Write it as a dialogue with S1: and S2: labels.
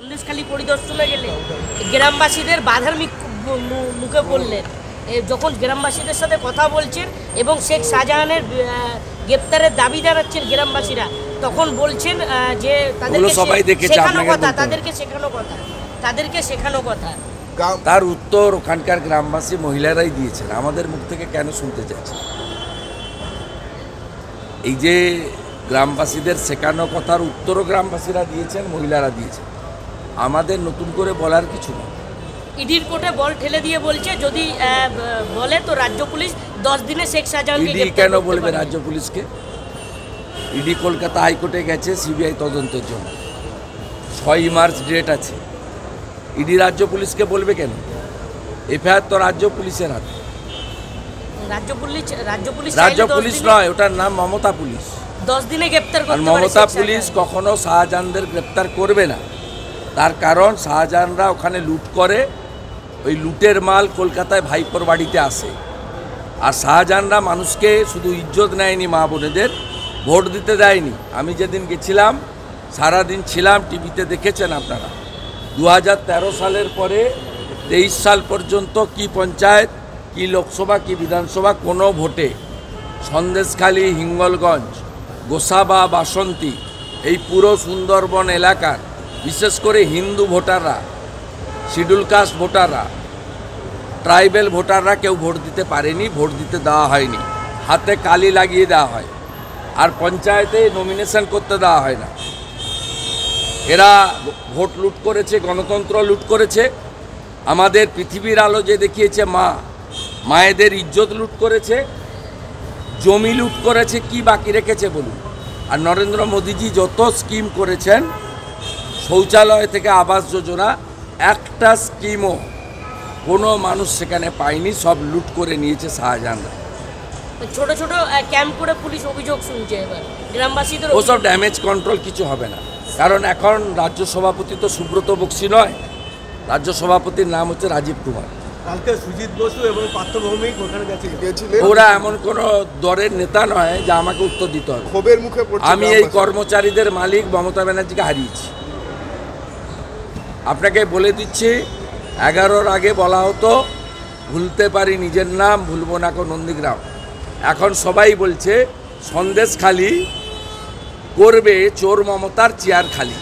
S1: সন্দেশখালী পরিদর্শনে গেলে গ্রামবাসীদের বাধার মুখে পড়লেন। যখন গ্রামবাসীদের সাথে কথা বলছেন এবং শেখ শাহজাহানের গ্রেপ্তারের দাবি জানাচ্ছেন গ্রামবাসীরা, তখন বলছেন যে তাদেরকে শেখানো কথা।
S2: তার উত্তর ওখানকার গ্রামবাসী মহিলারাই দিয়েছেন, আমাদের মুখ থেকে কেন শুনতে চাইছেন? এই যে গ্রামবাসীদের শেখানো কথার উত্তরও গ্রামবাসীরা দিয়েছেন, মহিলারা দিয়েছেন, আমাদের নতুন করে বলার কিছু না।
S1: ইডির কোর্টে বল ঠেলে দিয়ে বলছে যদি বলে তো রাজ্য পুলিশ 10 দিনে শেখ শাহজাহানকে
S2: ইডি কেন বলবে রাজ্য পুলিশকে? ইডি কলকাতা হাইকোর্টে গেছে সিবিআই তদন্তের জন্য, 6 মার্চ ডেট আছে। ইডি রাজ্য পুলিশকে বলবে কেন? এফআইআর তো রাজ্য পুলিশের হাতে। রাজ্য পুলিশ নয়, ওটার নাম মমতা পুলিশ।
S1: 10 দিনে গ্রেপ্তার করতে পারে।
S2: মমতা পুলিশ কখনো শাহজাহানদের গ্রেপ্তার করবে না, তার কারণ শাহজাহানরা ওখানে লুট করে, ওই লুটের মাল কলকাতায় ভাইপোর বাড়িতে আসে। আর শাহজাহানরা মানুষকে শুধু ইজ্জত নেয়নি, মা বোনেদের ভোট দিতে দেয়নি। আমি যেদিন গেছিলাম সারাদিন ছিলাম, টিভিতে দেখেছেন আপনারা। 2013 সালের পরে 23 সাল পর্যন্ত কি পঞ্চায়েত, কি লোকসভা, কি বিধানসভা, কোনো ভোটে সন্দেশখালী, হিঙ্গলগঞ্জ, গোসাবা, বাসন্তী, এই পুরো সুন্দরবন এলাকার বিশেষ করে হিন্দু ভোটাররা, শিডিউল কাস্ট ভোটাররা, ট্রাইবেল ভোটাররা কেউ ভোট দিতে পারেনি, ভোট দিতে দেওয়া হয়নি। হাতে কালি লাগিয়ে দেওয়া হয়, আর পঞ্চায়েতে নমিনেশন করতে দেওয়া হয় না। এরা ভোট লুট করেছে, গণতন্ত্র লুট করেছে, আমাদের পৃথিবীর আলো যে দেখিয়েছে মায়েদের ইজ্জত লুট করেছে, জমি লুট করেছে, কি বাকি রেখেছে বলুন? আর নরেন্দ্র মোদীজি যত স্কিম করেছেন, শৌচালয় থেকে আবাস যোজনা, একটা স্কিমও কোনো মানুষ সেখানে পায়নি, সব লুট করে নিয়েছে শাহজাহানরা।
S1: ছোট ছোট ক্যাম্প করে পুলিশ অভিযোগ শুনছে এবার গ্রামবাসীদের।
S2: ওসব ড্যামেজ কন্ট্রোল কিছু হবে না, কারণ এখন রাজ্য সভাপতি তো সুব্রত বক্সি নয়, রাজ্য সভাপতির নাম হচ্ছে রাজীব কুমার।
S3: কালকে সুজিত বসু এবং পার্থ ভৌমিক ওখানে গেছিলেন।
S2: ওরা এমন কোনো দলের নেতা নয় যে আমাকে উত্তর দিতে হবে।
S4: ক্ষোভের মুখে
S2: আমি এই কর্মচারীদের মালিক মমতা ব্যানার্জিকে হারিয়েছি। আপনাকে বলে দিচ্ছি, 11-র আগে বলা হতো ভুলতে পারি নিজের নাম, ভুলবো না কো নন্দীগ্রাম। এখন সবাই বলছে সন্দেশখালী করবে চোর মমতার চেয়ার খালি।